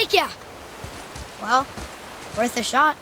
Heck yeah! Well, worth a shot.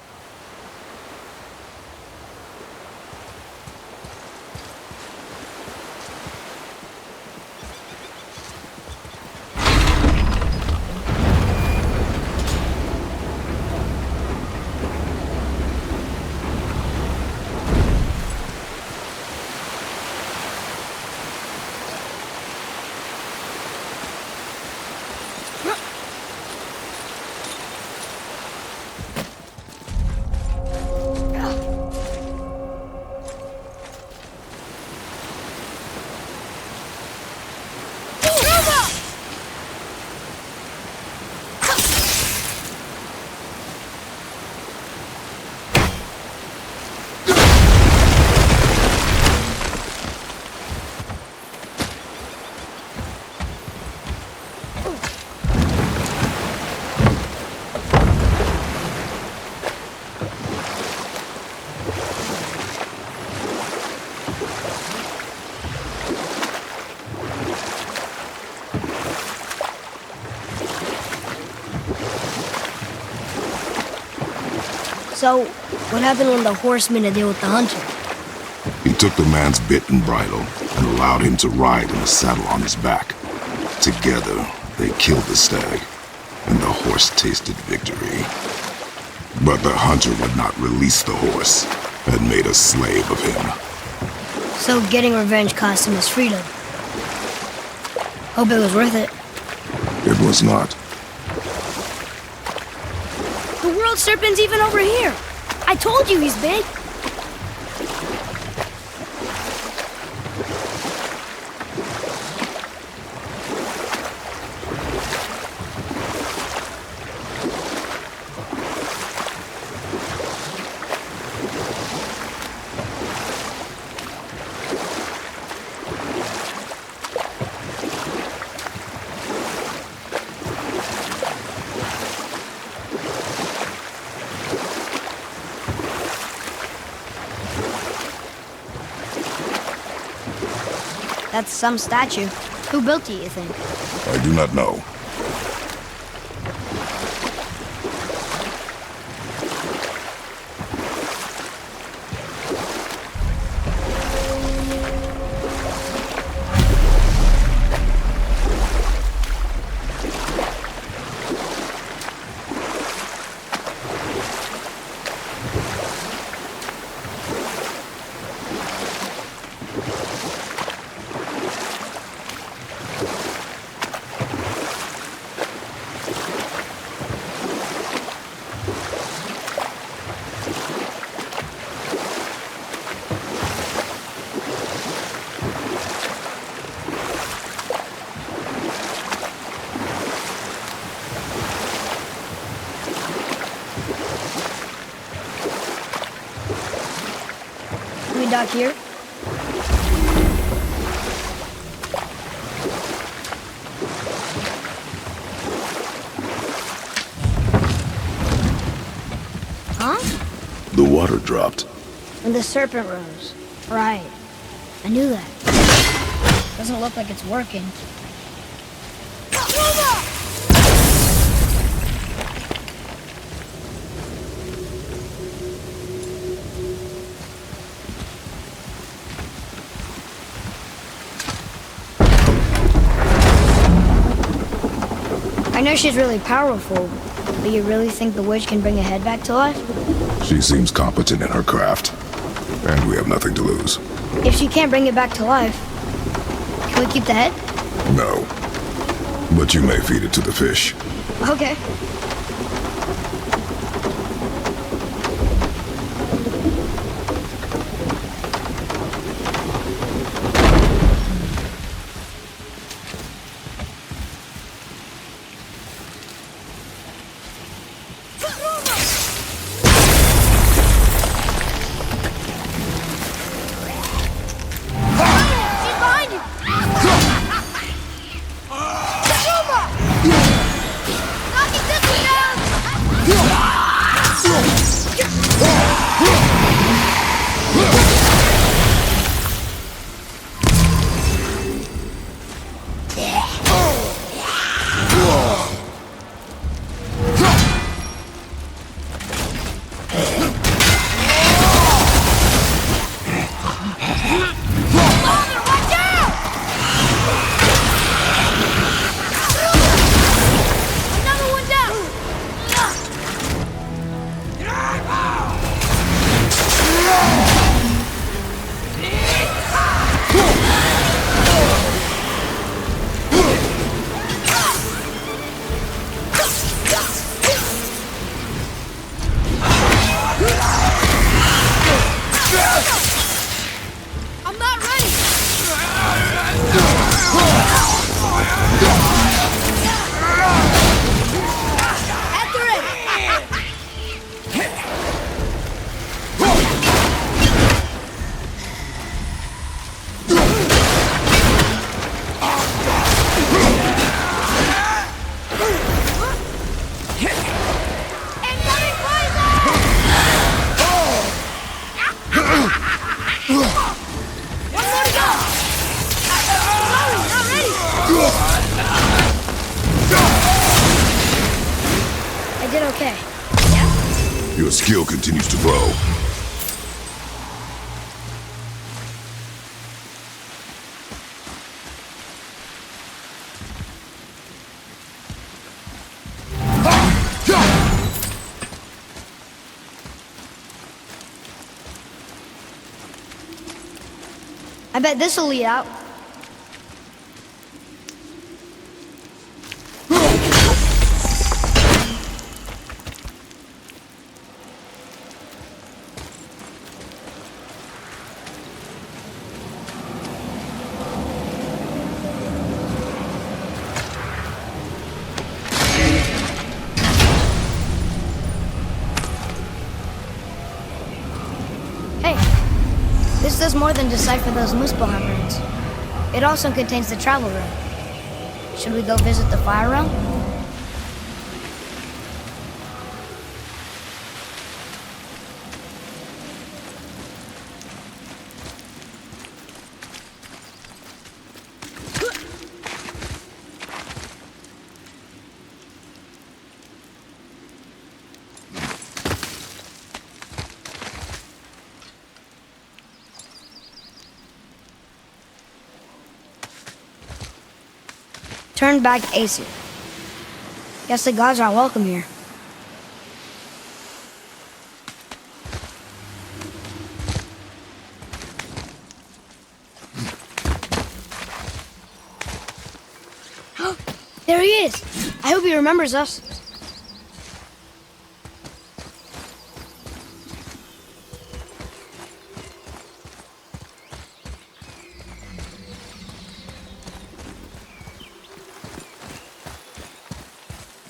So, what happened when the horse made a deal with the hunter? He took the man's bit and bridle and allowed him to ride in the saddle on his back. Together, they killed the stag, and the horse tasted victory. But the hunter would not release the horse and made a slave of him. So getting revenge cost him his freedom. Hope it was worth it. It was not. The world serpent's even over here. I told you he's big. That's some statue. Who built it, you think? I do not know. Dock here? Huh? The water dropped. And the serpent rose. Right. I knew that. Doesn't look like it's working. I know she's really powerful, but you really think the witch can bring a head back to life? She seems competent in her craft, and we have nothing to lose. If she can't bring it back to life, can we keep the head? No, but you may feed it to the fish. Okay. This way! I'm not ready! After it! Incoming poison! One more to go! Sorry, not ready! I did okay. Yeah? Your skill continues to grow. I bet this'll lead out. Hey, this does more than decipher those Muspelheim runes. It also contains the travel rune. Should we go visit the fire realm? Turn back Aesir. Guess the gods aren't welcome here. There he is! I hope he remembers us.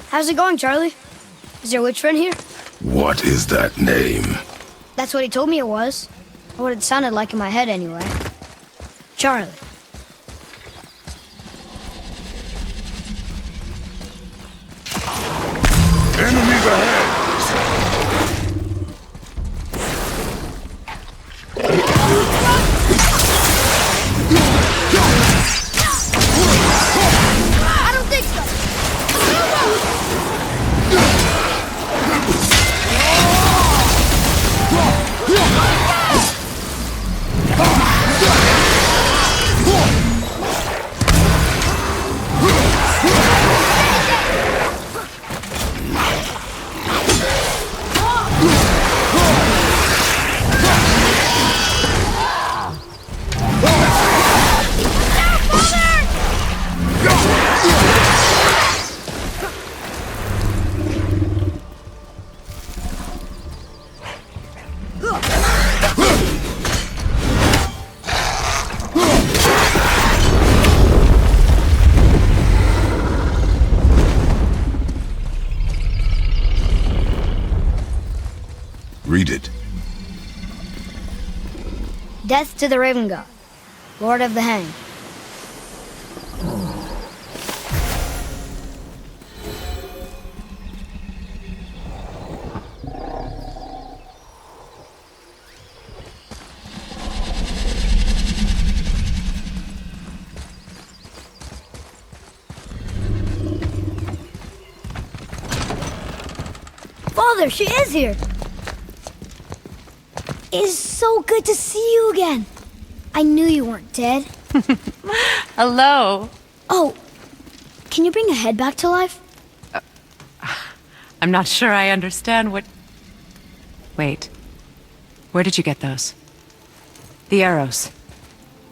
How's it going, Charlie? Is your witch friend here? What is that name? That's what he told me it was. Or what it sounded like in my head, anyway. Charlie. Enemies ahead! I don't think so! Read it. Death to the Raven God, Lord of the Hang. Father, she is here! It's so good to see you again. I knew you weren't dead. Hello. Oh, can you bring a head back to life? I'm not sure I understand what... Wait. Where did you get those? The arrows.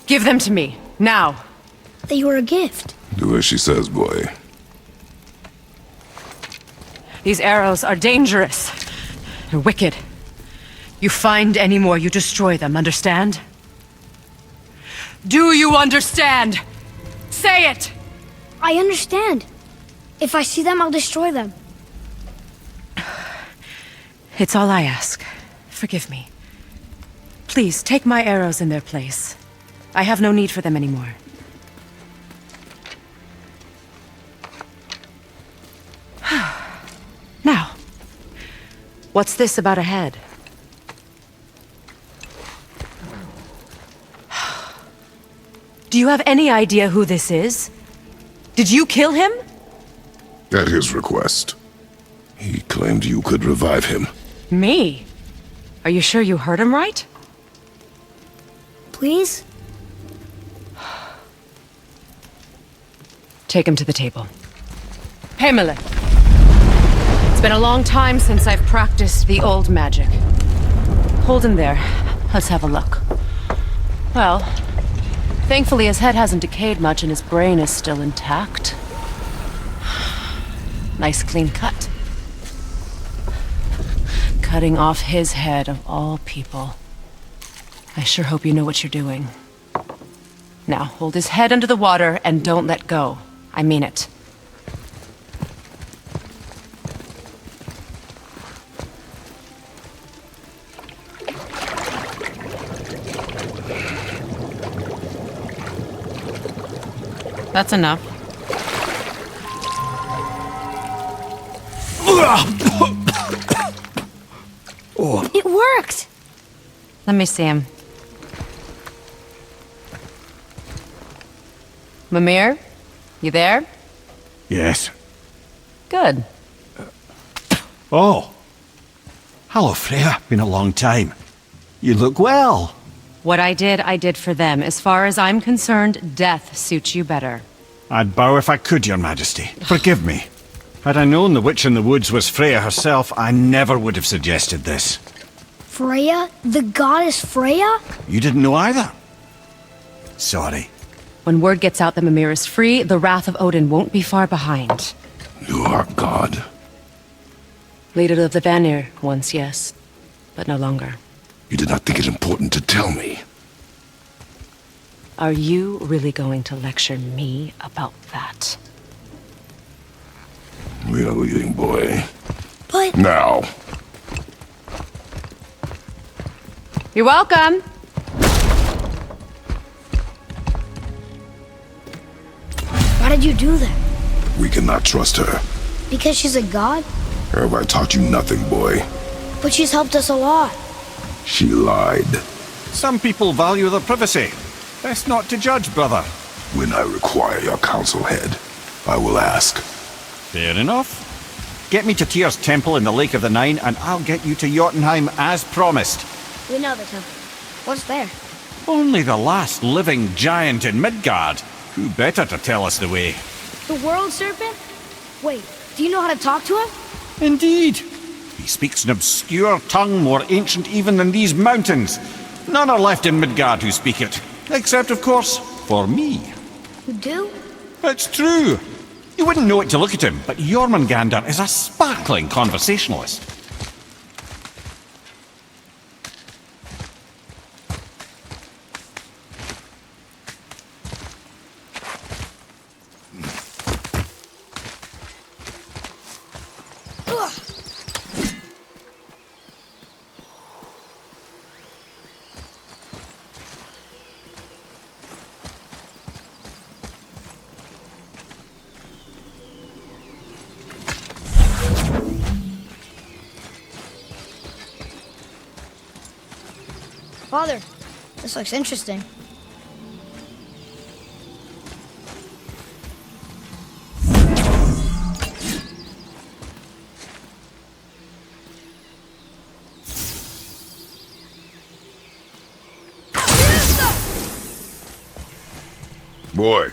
Give them to me, now! They were a gift. Do as she says, boy. These arrows are dangerous. They're wicked. You find any more, you destroy them, understand? Do you understand? Say it! I understand. If I see them, I'll destroy them. It's all I ask. Forgive me. Please, take my arrows in their place. I have no need for them anymore. Now, what's this about a head? Do you have any idea who this is? Did you kill him? At his request. He claimed you could revive him. Me? Are you sure you heard him right? Please? Take him to the table. Pamela! It's been a long time since I've practiced the old magic. Hold him there. Let's have a look. Well, thankfully his head hasn't decayed much and his brain is still intact. Nice clean cut. Cutting off his head of all people. I sure hope you know what you're doing. Now, hold his head under the water and don't let go. I mean it. That's enough. It worked! Let me see him. Mimir? You there? Yes. Good. Oh. Hello, Freya. Been a long time. You look well. What I did for them. As far as I'm concerned, death suits you better. I'd bow if I could, Your Majesty. Forgive me. Had I known the witch in the woods was Freya herself, I never would have suggested this. Freya? The goddess Freya? You didn't know either? Sorry. When word gets out that Mimir is free, the wrath of Odin won't be far behind. You are God. Leader of the Vanir, once, yes. But no longer. You did not think it important to tell me. Are you really going to lecture me about that? We are leaving, boy. But... Now. You're welcome! Why did you do that? We cannot trust her. Because she's a god? Have I taught you nothing, boy? But she's helped us a lot. She lied. Some people value their privacy. Best not to judge, brother. When I require your council head, I will ask. Fair enough. Get me to Tyr's temple in the Lake of the Nine, and I'll get you to Jotunheim as promised. We know the temple. What's there? Only the last living giant in Midgard. Who better to tell us the way? The world serpent? Wait, do you know how to talk to him? Indeed. He speaks an obscure tongue more ancient even than these mountains. None are left in Midgard who speak it. Except, of course, for me. You do? It's true. You wouldn't know it to look at him, but Jormungandr is a sparkling conversationalist. Father, this looks interesting. Boy.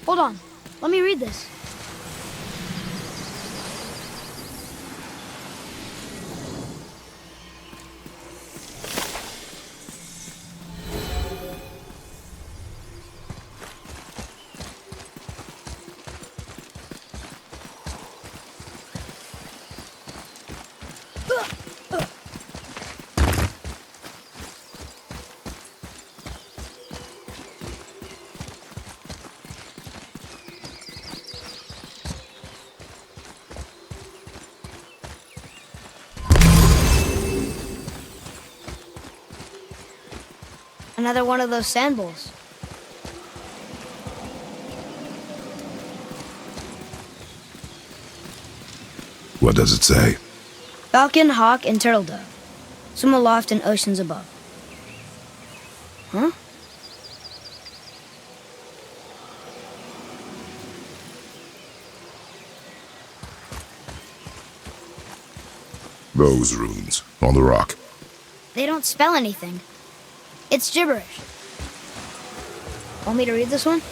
Hold on. Let me read this. Another one of those sand bowls. What does it say? Falcon, hawk, and turtle dove. Swim aloft in oceans above. Huh? Those runes on the rock. They don't spell anything. It's gibberish. Want me to read this one?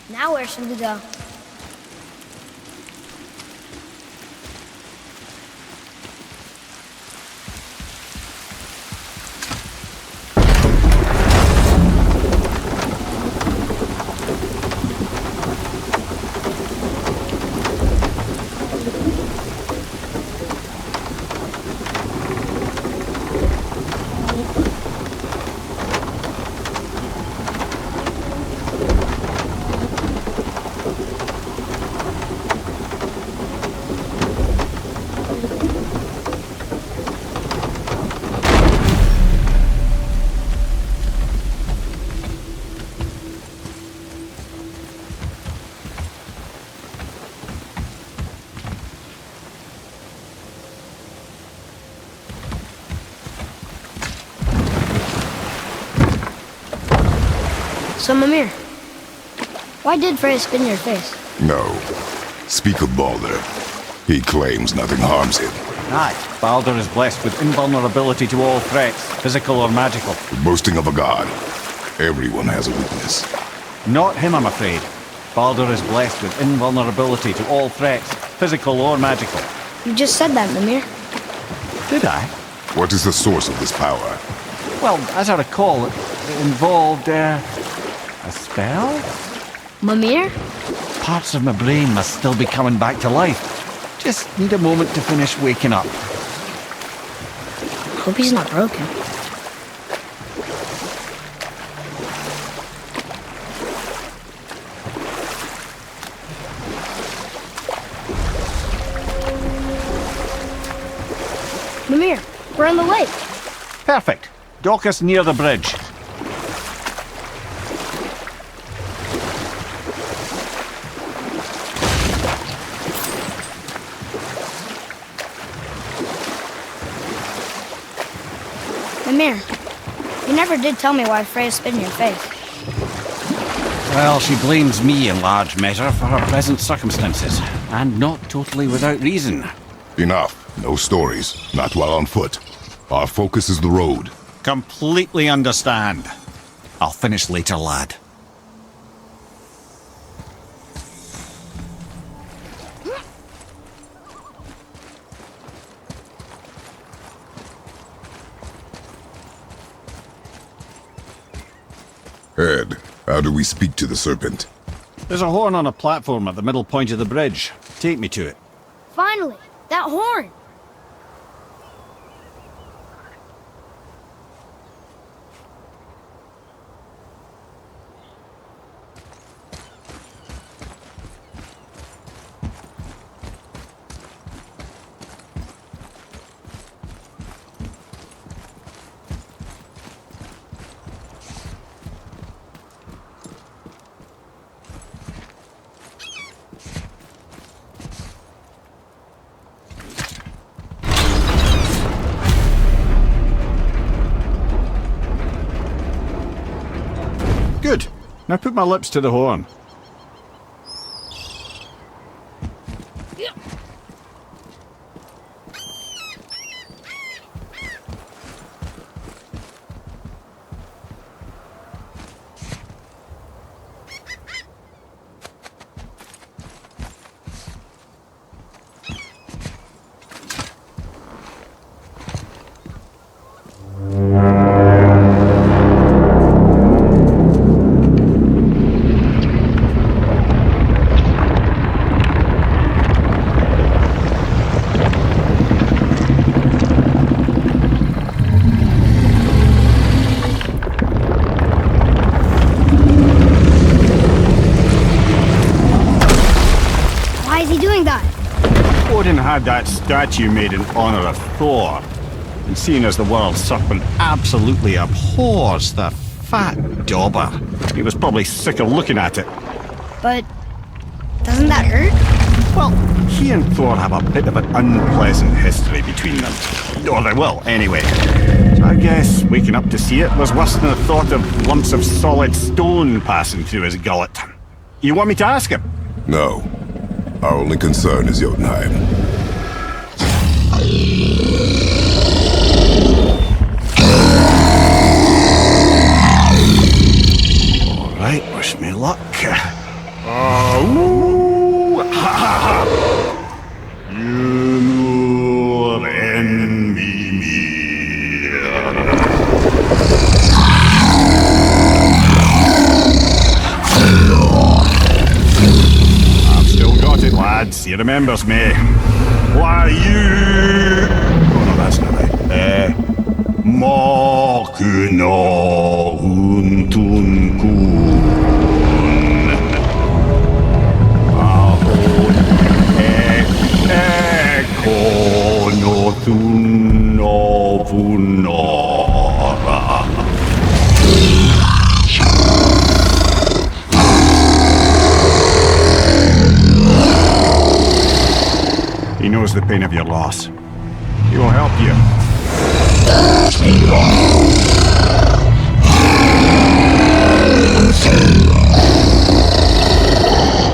Now where should we go? So, Mimir, why did Freya spit in your face? No. Speak of Baldur. He claims nothing harms him. Aye, Baldur is blessed with invulnerability to all threats, physical or magical. The boasting of a god. Everyone has a weakness. Not him, I'm afraid. Baldur is blessed with invulnerability to all threats, physical or magical. You just said that, Mimir. Did I? What is the source of this power? Well, as I recall, it involved, a spell? Mimir? Parts of my brain must still be coming back to life. Just need a moment to finish waking up. Hope he's not broken. Mimir, we're on the lake. Perfect. Dock us near the bridge. Mimir, you never did tell me why Freya spit in your face. Well, she blames me in large measure for her present circumstances, and not totally without reason. Enough. No stories. Not while on foot. Our focus is the road. Completely understand. I'll finish later, lad. Ed, how do we speak to the serpent? There's a horn on a platform at the middle point of the bridge. Take me to it. Finally, that horn. Good. Now put my lips to the horn. had that statue made in honor of Thor. And seeing as the world serpent absolutely abhors the fat dauber, he was probably sick of looking at it. But doesn't that hurt? Well, he and Thor have a bit of an unpleasant history between them. Or they will, anyway. So I guess waking up to see it was worse than the thought of lumps of solid stone passing through his gullet. You want me to ask him? No. Our only concern is Jotunheim. All right, wish me luck. Ooh, ha, ha, ha. You envy me. I've still got it, lads. He remembers me. Why you? Oh no, that's not right. Makuna untunkun. He knows the pain of your loss. He will help you.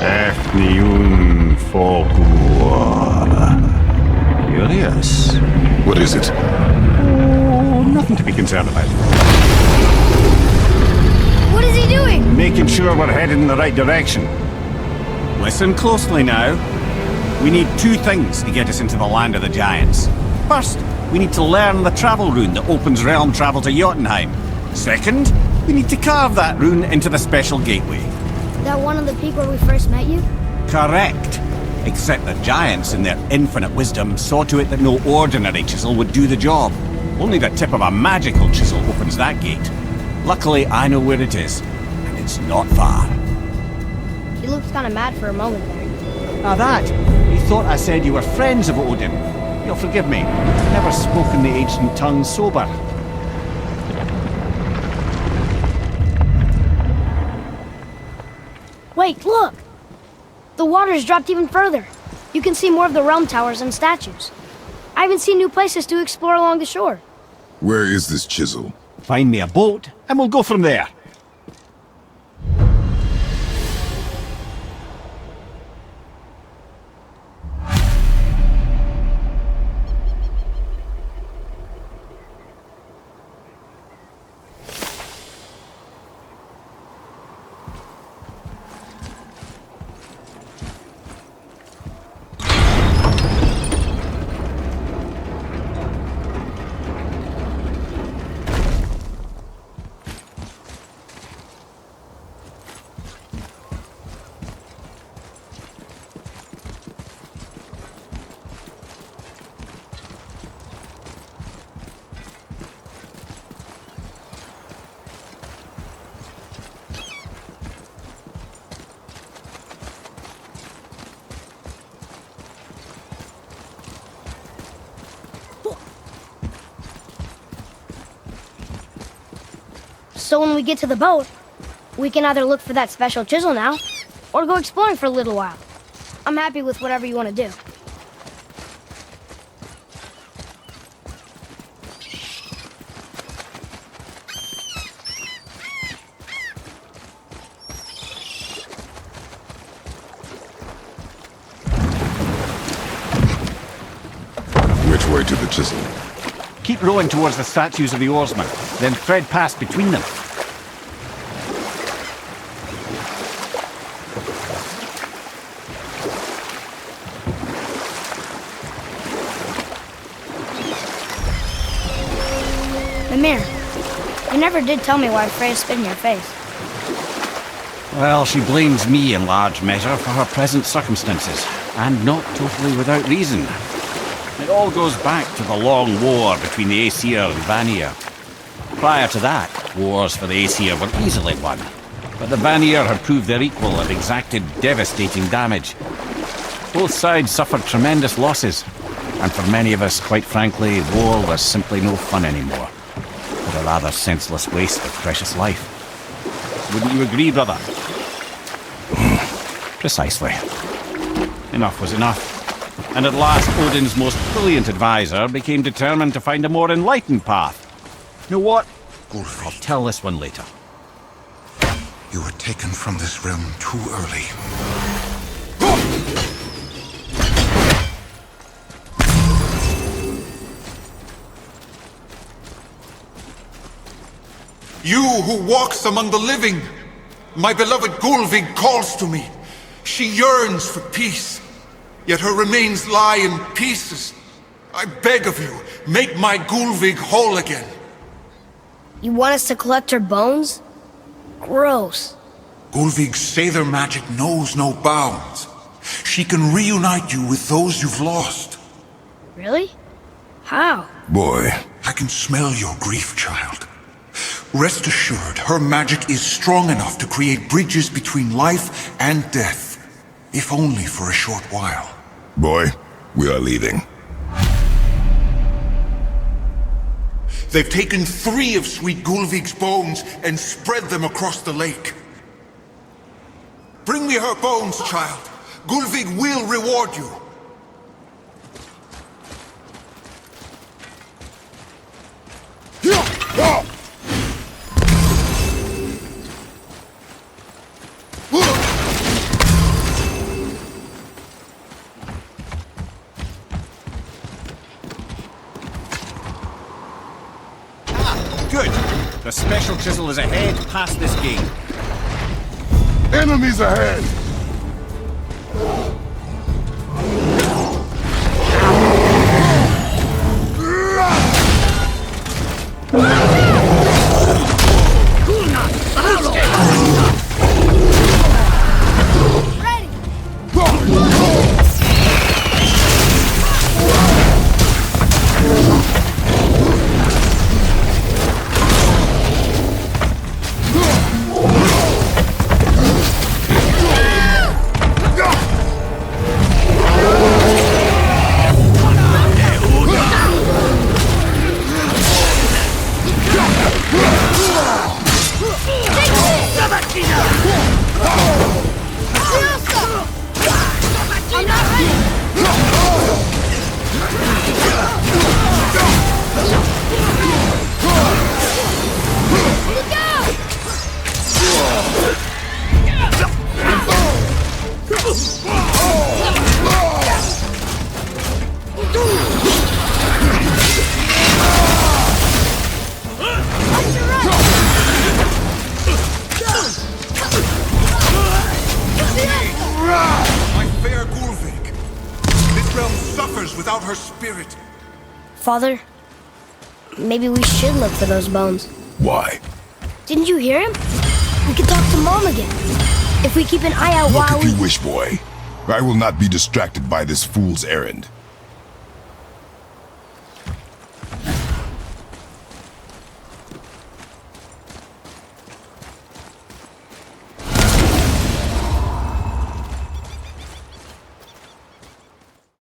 Efniun Fogur. Curious. What is it? Oh, nothing to be concerned about. What is he doing? Making sure we're headed in the right direction. Listen closely now. We need two things to get us into the land of the giants. First, we need to learn the travel rune that opens realm travel to Jotunheim. Second, we need to carve that rune into the special gateway. That one on the peak where we first met you? Correct. Except the giants, in their infinite wisdom, saw to it that no ordinary chisel would do the job. Only the tip of a magical chisel opens that gate. Luckily, I know where it is, and it's not far. He looked kind of mad for a moment there. Now that, you thought I said you were friends of Odin. You'll forgive me. I've never spoken the ancient tongue sober. Wait, look! The water's dropped even further. You can see more of the realm towers and statues. I even see new places to explore along the shore. Where is this chisel? Find me a boat, and we'll go from there. So when we get to the boat, we can either look for that special chisel now, or go exploring for a little while. I'm happy with whatever you want to do. Which way to the chisel? Keep rowing towards the statues of the oarsmen, then thread past between them. Mimir, you never did tell me why Freya spit in your face. Well, she blames me in large measure for her present circumstances, and not totally without reason. It all goes back to the long war between the Aesir and Vanir. Prior to that, wars for the Aesir were easily won, but the Vanir had proved their equal and exacted devastating damage. Both sides suffered tremendous losses, and for many of us, quite frankly, war was simply no fun anymore, but a rather senseless waste of precious life. Wouldn't you agree, brother? Precisely. Enough was enough. And at last, Odin's most brilliant advisor became determined to find a more enlightened path. You know what? I'll tell this one later. You were taken from this realm too early. You who walks among the living, my beloved Gulvig calls to me. She yearns for peace, yet her remains lie in pieces. I beg of you, make my Gulvig whole again. You want us to collect her bones? Gross. Gulvig's Sather magic knows no bounds. She can reunite you with those you've lost. Really? How? Boy, I can smell your grief, child. Rest assured, her magic is strong enough to create bridges between life and death, if only for a short while. boy, we are leaving. They've taken 3 of Sweet Gulvig's bones and spread them across the lake. Bring me her bones, child. Gulvig will reward you. Good. The special chisel is ahead past this gate. Enemies ahead! Without her spirit. Father, maybe we should look for those bones. Why? Didn't you hear him? We could talk to Mom again. If we keep an eye out Look while if you wish, boy. I will not be distracted by this fool's errand.